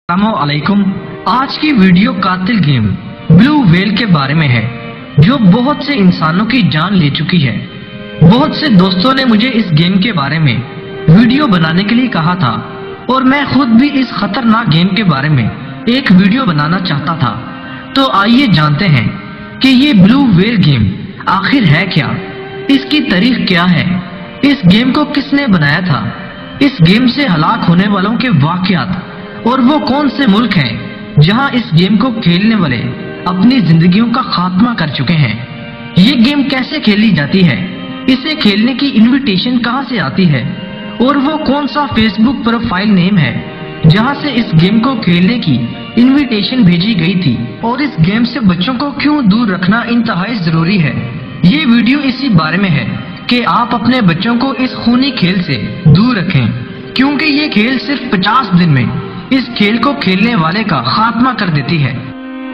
السلام علیکم۔ آج کی ویڈیو قاتل گیم بلو ویل کے بارے میں ہے جو بہت سے انسانوں کی جان لے چکی ہے۔ بہت سے دوستوں نے مجھے اس گیم کے بارے میں ویڈیو بنانے کے لیے کہا تھا اور میں خود بھی اس خطرناک گیم کے بارے میں ایک ویڈیو بنانا چاہتا تھا۔ تو آئیے جانتے ہیں کہ یہ بلو ویل گیم آخر ہے کیا، اس کی تاریخ کیا ہے، اس گیم کو کس نے بنایا تھا، اس گیم سے ہلاک ہونے والوں کے واقعات اور وہ کون سے ملک ہیں جہاں اس گیم کو کھیلنے والے اپنی زندگیوں کا خاتمہ کر چکے ہیں، یہ گیم کیسے کھیلی جاتی ہے، اسے کھیلنے کی انویٹیشن کہاں سے آتی ہے اور وہ کون سا فیس بک پروفائل نیم ہے جہاں سے اس گیم کو کھیلنے کی انویٹیشن بھیجی گئی تھی، اور اس گیم سے بچوں کو کیوں دور رکھنا انتہائی ضروری ہے۔ یہ ویڈیو اسی بارے میں ہے کہ آپ اپنے بچوں کو اس خونی کھیل سے دور رکھیں، کیونکہ یہ کھیل صرف 50 دن میں اس کھیل کو کھیلنے والے کا خاتمہ کر دیتی ہے۔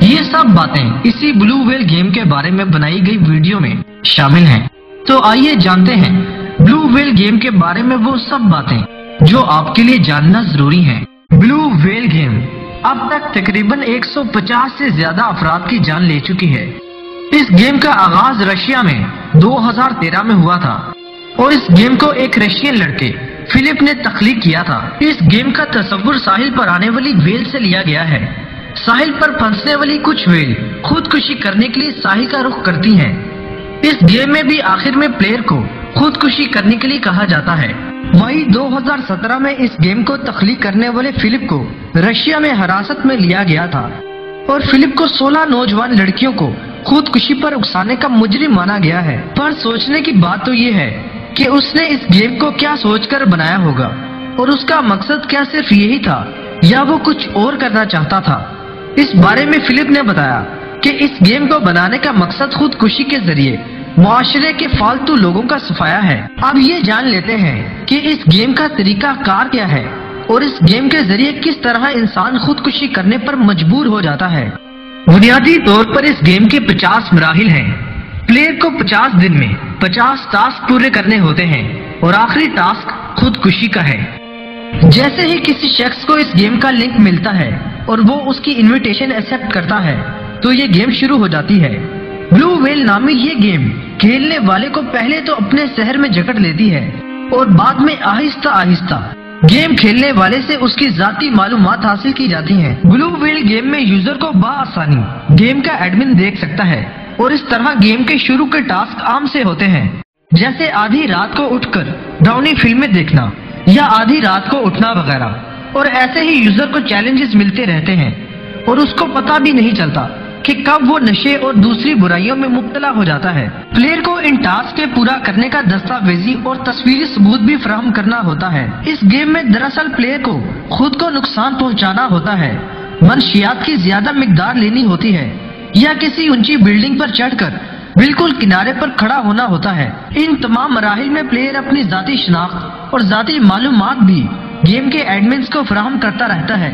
یہ سب باتیں اسی بلو ویل گیم کے بارے میں بنائی گئی ویڈیو میں شامل ہیں۔ تو آئیے جانتے ہیں بلو ویل گیم کے بارے میں وہ سب باتیں جو آپ کے لیے جاننا ضروری ہیں۔ بلو ویل گیم اب تک تقریباً 150 سے زیادہ افراد کی جان لے چکی ہے۔ اس گیم کا آغاز رشیا میں 2013 میں ہوا تھا اور اس گیم کو ایک رشین لڑکے فلپ نے تخلیق کیا تھا۔ اس گیم کا تصور ساحل پر آنے والی ویل سے لیا گیا ہے۔ ساحل پر پھنسنے والی کچھ ویل خودکشی کرنے کے لیے ساحل کا رخ کرتی ہیں۔ اس گیم میں بھی آخر میں پلیئر کو خودکشی کرنے کے لیے کہا جاتا ہے۔ مئی 2017 میں اس گیم کو تخلیق کرنے والے فلپ کو رشیا میں حراست میں لیا گیا تھا اور فلپ کو 16 نوجوان لڑکیوں کو خودکشی پر اکسانے کا مجرم مانا گیا ہے۔ پر سوچنے کی بات تو یہ ہے کہ اس نے اس گیم کو کیا سوچ کر بنایا ہوگا اور اس کا مقصد کیا صرف یہی تھا یا وہ کچھ اور کرنا چاہتا تھا۔ اس بارے میں فلپ نے بتایا کہ اس گیم کو بنانے کا مقصد خودکشی کے ذریعے معاشرے کے فالتو لوگوں کا صفایا ہے۔ اب یہ جان لیتے ہیں کہ اس گیم کا طریقہ کار کیا ہے اور اس گیم کے ذریعے کس طرح انسان خودکشی کرنے پر مجبور ہو جاتا ہے۔ بنیادی طور پر اس گیم کے 50 مراحل ہیں۔ پلیئر کو 50 دن میں 50 ٹاسک پورے کرنے ہوتے ہیں اور آخری ٹاسک خودکشی کا ہے۔ جیسے ہی کسی شخص کو اس گیم کا لنک ملتا ہے اور وہ اس کی انویٹیشن ایکسپٹ کرتا ہے تو یہ گیم شروع ہو جاتی ہے۔ بلو ویل نامی یہ گیم کھیلنے والے کو پہلے تو اپنے شہر میں جکڑ لیتی ہے اور بعد میں آہستہ آہستہ گیم کھیلنے والے سے اس کی ذاتی معلومات حاصل کی جاتی ہیں۔ بلو ویل گیم میں یوزر کو بآسانی گیم کا ایڈمن دیکھ سکتا ہے اور اس طرح گیم کے شروع کے ٹاسک عام سے ہوتے ہیں، جیسے آدھی رات کو اٹھ کر ڈراؤنی فلمیں دیکھنا یا آدھی رات کو اٹھنا وغیرہ، اور ایسے ہی یوزر کو چیلنجز ملتے رہتے ہیں اور اس کو پتہ بھی نہیں چلتا کہ کب وہ نشے اور دوسری برائیوں میں مبتلا ہو جاتا ہے۔ پلیئر کو ان ٹاسک کے پورا کرنے کا دستاویزی اور تصویری ثبوت بھی فراہم کرنا ہوتا ہے۔ اس گیم میں دراصل پلیئر کو خود کو نقصان پہنچانا ہوتا ہے، منشیات کی زیادہ مقدار لینی ہوتی ہے یا کسی اونچی بلڈنگ پر چڑھ کر بالکل کنارے پر کھڑا ہونا ہوتا ہے۔ ان تمام مراحل میں پلیئر اپنی ذاتی شناخت اور ذاتی معلومات بھی گیم کے ایڈمنز کو فراہم کرتا رہتا ہے۔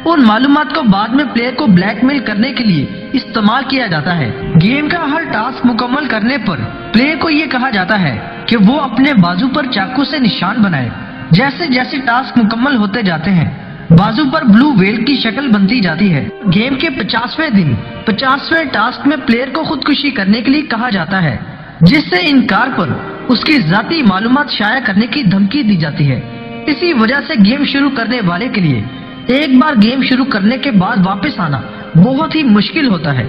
ان معلومات کو بعد میں پلیئر کو بلیک میل کرنے کے لیے استعمال کیا جاتا ہے۔ گیم کا ہر ٹاسک مکمل کرنے پر پلیئر کو یہ کہا جاتا ہے کہ وہ اپنے بازو پر چاقو سے نشان بنائے۔ جیسے جیسے ٹاسک مکمل ہوتے جاتے ہیں بازو پر بلو ویل کی شکل بنتی جاتی ہے۔ گیم کے 50ویں دن 50ویں ٹاسک میں پلیئر کو خودکشی کرنے کے لیے کہا جاتا ہے، جس سے انکار پر اس کی ذاتی معلومات شائع کرنے کی دھمکی دی جاتی ہے۔ اسی وجہ سے گیم شروع کرنے والے کے لیے ایک بار گیم شروع کرنے کے بعد واپس آنا بہت ہی مشکل ہوتا ہے۔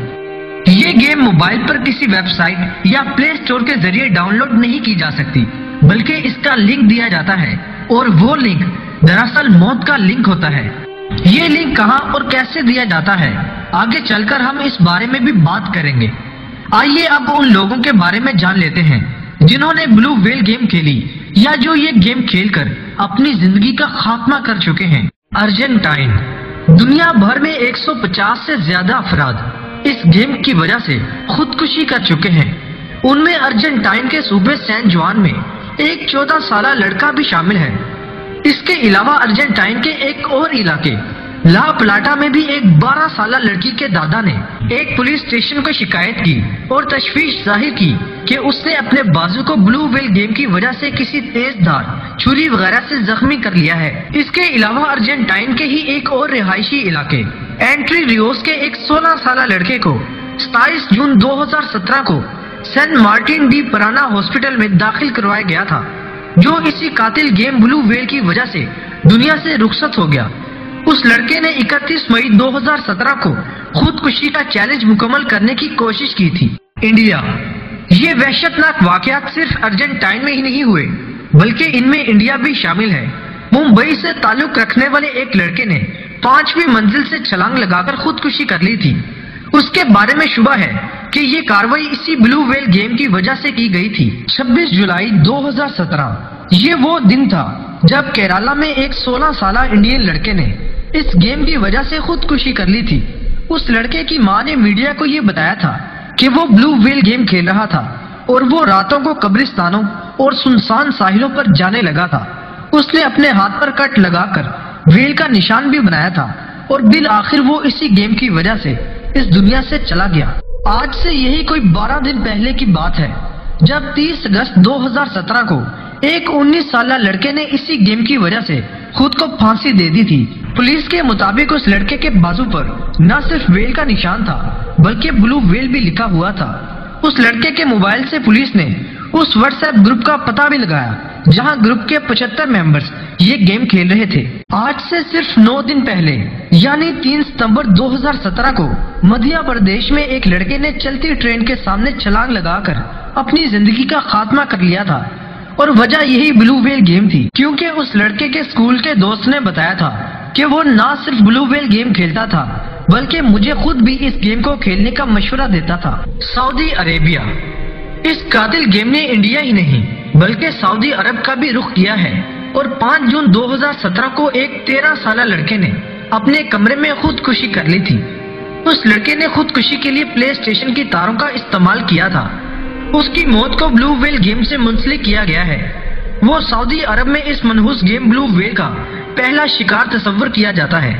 یہ گیم موبائل پر کسی ویب سائٹ یا پلے اسٹور کے ذریعے ڈاؤن لوڈ نہیں کی جا سکتی، بلکہ اس کا لنک دیا جاتا ہے اور وہ لنک دراصل موت کا لنک ہوتا ہے۔ یہ لنک کہاں اور کیسے دیا جاتا ہے آگے چل کر ہم اس بارے میں بھی بات کریں گے۔ آئیے اب ان لوگوں کے بارے میں جان لیتے ہیں جنہوں نے بلو ویل گیم کھیلی یا جو یہ گیم کھیل کر اپنی زندگی کا خاتمہ کر چکے ہیں۔ ارجنٹائن۔ دنیا بھر میں 150 سے زیادہ افراد اس گیم کی وجہ سے خودکشی کر چکے ہیں۔ ان میں ارجنٹائن کے صوبے سین جوان میں ایک 14 سالہ لڑکا بھی شامل ہے۔ اس کے علاوہ ارجنٹائن کے ایک اور علاقے لا پلاٹا میں بھی ایک 12 سالہ لڑکی کے دادا نے ایک پولیس اسٹیشن کو شکایت کی اور تشویش ظاہر کی کہ اس نے اپنے بازو کو بلو ویل گیم کی وجہ سے کسی تیز دھار چھری وغیرہ سے زخمی کر لیا ہے۔ اس کے علاوہ ارجنٹائن کے ہی ایک اور رہائشی علاقے اینٹری ریوس کے ایک 16 سالہ لڑکے کو 27 جون 2017 کو سین مارٹن ڈی پرانا ہاسپٹل میں داخل کروایا گیا تھا، جو اسی قاتل گیم بلو ویل کی وجہ سے دنیا سے رخصت ہو گیا۔ اس لڑکے نے 31 مئی 2017 کو خودکشی کا چیلنج مکمل کرنے کی کوشش کی تھی۔ انڈیا، یہ وحشتناک واقعات صرف ارجنٹائن میں ہی نہیں ہوئے بلکہ ان میں انڈیا بھی شامل ہے۔ ممبئی سے تعلق رکھنے والے ایک لڑکے نے 5ویں منزل سے چھلانگ لگا کر خودکشی کر لی تھی۔ اس کے بارے میں شبہ ہے کہ یہ کارروائی اسی بلو ویل گیم کی وجہ سے کی گئی تھی۔ 26 جولائی 2017 یہ وہ دن تھا جب کیرالا میں ایک 16 سالہ انڈین لڑکے نے اس گیم کی وجہ سے خودکشی کر لی تھی۔ اس لڑکے کی ماں نے میڈیا کو یہ بتایا تھا کہ وہ بلو ویل گیم کھیل رہا تھا اور وہ راتوں کو قبرستانوں اور سنسان ساحلوں پر جانے لگا تھا۔ اس نے اپنے ہاتھ پر کٹ لگا کر ویل کا نشان بھی بنایا تھا اور بالآخر وہ اسی گیم کی وجہ سے اس دنیا سے چلا گیا۔ آج سے یہی کوئی 12 دن پہلے کی بات ہے جب 30 اگست 2017 کو ایک 19 سالہ لڑکے نے اسی گیم کی وجہ سے خود کو پھانسی دے دی تھی۔ پولیس کے مطابق اس لڑکے کے بازو پر نہ صرف ویل کا نشان تھا بلکہ بلو ویل بھی لکھا ہوا تھا۔ اس لڑکے کے موبائل سے پولیس نے اس واٹس ایپ گروپ کا پتہ بھی لگایا جہاں گروپ کے 75 ممبرز یہ گیم کھیل رہے تھے۔ آج سے صرف 9 دن پہلے یعنی 3 ستمبر 2017 کو مدھیہ پردیش میں ایک لڑکے نے چلتی ٹرین کے سامنے چھلانگ لگا کر اپنی زندگی کا خاتمہ کر لیا تھا، اور وجہ یہی بلو ویل گیم تھی، کیونکہ اس لڑکے کے اسکول کے دوست نے بتایا تھا کہ وہ نہ صرف بلو ویل گیم کھیلتا تھا بلکہ مجھے خود بھی اس گیم کو کھیلنے کا مشورہ دیتا تھا۔ سعودی عربیہ، اس قاتل گیم نے انڈیا ہی نہیں بلکہ سعودی عرب کا بھی رخ کیا ہے، اور 5 جون 2017 کو ایک 13 سالہ لڑکے نے اپنے کمرے میں خودکشی کر لی تھی۔ اس لڑکے نے خودکشی کے لیے پلے اسٹیشن کی تاروں کا استعمال کیا تھا۔ اس کی موت کو بلو ویل گیم سے منسلک کیا گیا ہے۔ وہ سعودی عرب میں اس منحوس گیم بلو ویل کا پہلا شکار تصور کیا جاتا ہے۔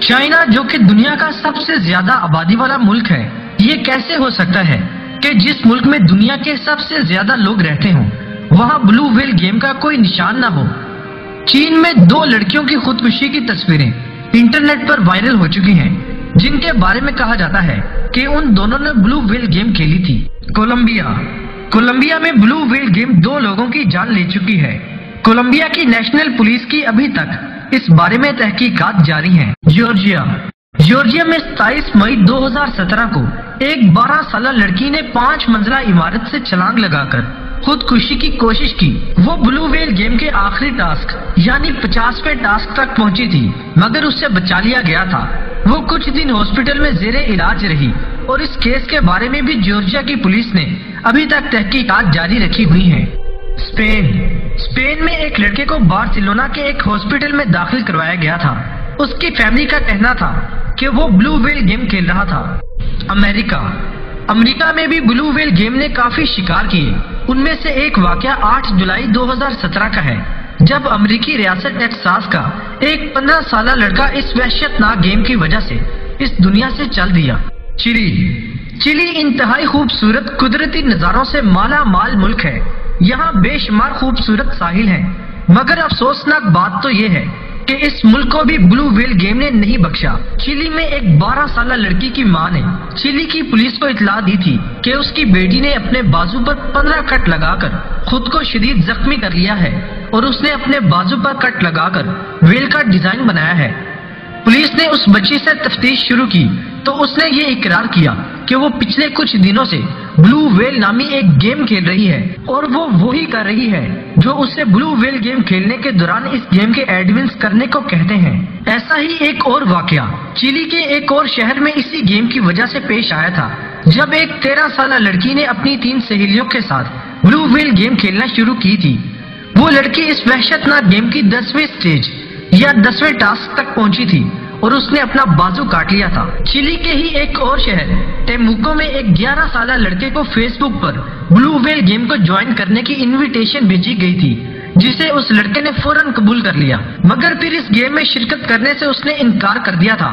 چائنا جو کہ دنیا کا سب سے زیادہ آبادی والا ملک ہے، یہ کیسے ہو سکتا ہے کہ جس ملک میں دنیا کے سب سے زیادہ لوگ رہتے ہوں وہاں بلو ویل گیم کا کوئی نشان نہ ہو؟ چین میں 2 لڑکیوں کی خودکشی کی تصویریں انٹرنیٹ پر وائرل ہو چکی ہیں جن کے بارے میں کہا جاتا ہے کہ ان دونوں نے بلو ویل گیم کھیلی تھی۔ کولمبیا میں بلو ویل گیم 2 لوگوں کی جان لے چکی ہے۔ کولمبیا کی نیشنل پولیس کی ابھی تک اس بارے میں تحقیقات جاری ہیں۔ جارجیا میں 27 مئی 2017 کو ایک 12 سالہ لڑکی نے 5 منزلہ عمارت سے چھلانگ لگا کر خودکشی کی کوشش کی۔ وہ بلو ویل گیم کے آخری ٹاسک یعنی 50ویں ٹاسک تک پہنچی تھی مگر اس سے بچا لیا گیا تھا۔ وہ کچھ دن ہاسپٹل میں زیر علاج رہی، اور اس کیس کے بارے میں بھی جارجیا کی پولیس نے ابھی تک تحقیقات جاری رکھی ہوئی ہیں۔ اسپین میں ایک لڑکے کو بارسلونا کے ایک ہاسپٹل میں داخل کروایا گیا تھا۔ اس کی فیملی کا کہنا تھا کہ وہ بلو ویل گیم کھیل رہا تھا۔ امریکہ میں بھی بلو ویل گیم نے کافی شکار کیے۔ ان میں سے ایک واقعہ 8 جولائی 2017 کا ہے جب امریکی ریاست ٹیکساس کا ایک 15 سالہ لڑکا اس وحشتناک گیم کی وجہ سے اس دنیا سے چل دیا۔ چلی انتہائی خوبصورت قدرتی نظاروں سے مالا مال ملک ہے۔ یہاں بے شمار خوبصورت ساحل ہیں، مگر افسوسناک بات تو یہ ہے کہ اس ملک کو بھی بلو ویل گیم نے نہیں بخشا۔ چلی میں ایک 12 سالہ لڑکی کی ماں نے چلی کی پولیس کو اطلاع دی تھی کہ اس کی بیٹی نے اپنے بازو پر 15 کٹ لگا کر خود کو شدید زخمی کر لیا ہے، اور اس نے اپنے بازو پر کٹ لگا کر ویل کا ڈیزائن بنایا ہے۔ پولیس نے اس بچی سے تفتیش شروع کی تو اس نے یہ اقرار کیا کہ وہ پچھلے کچھ دنوں سے بلو ویل نامی ایک گیم کھیل رہی ہے، اور وہ وہی کر رہی ہے جو اسے بلو ویل گیم کھیلنے کے دوران اس گیم کے ایڈونس کرنے کو کہتے ہیں۔ ایسا ہی ایک اور واقعہ چلی کے ایک اور شہر میں اسی گیم کی وجہ سے پیش آیا تھا جب ایک 13 سالہ لڑکی نے اپنی 3 سہیلیوں کے ساتھ بلو ویل گیم کھیلنا شروع کی تھی۔ وہ لڑکی اس وحشتناک گیم کی 10ویں سٹیج یا 10ویں ٹاسک تک پہنچی تھی اور اس نے اپنا بازو کاٹ لیا تھا۔ چلی کے ہی ایک اور شہر ٹیموکو میں ایک 11 سالہ لڑکے کو فیس بک پر بلو ویل گیم کو جوائن کرنے کی انویٹیشن بھیجی گئی تھی، جسے اس لڑکے نے فوراً قبول کر لیا، مگر پھر اس گیم میں شرکت کرنے سے اس نے انکار کر دیا تھا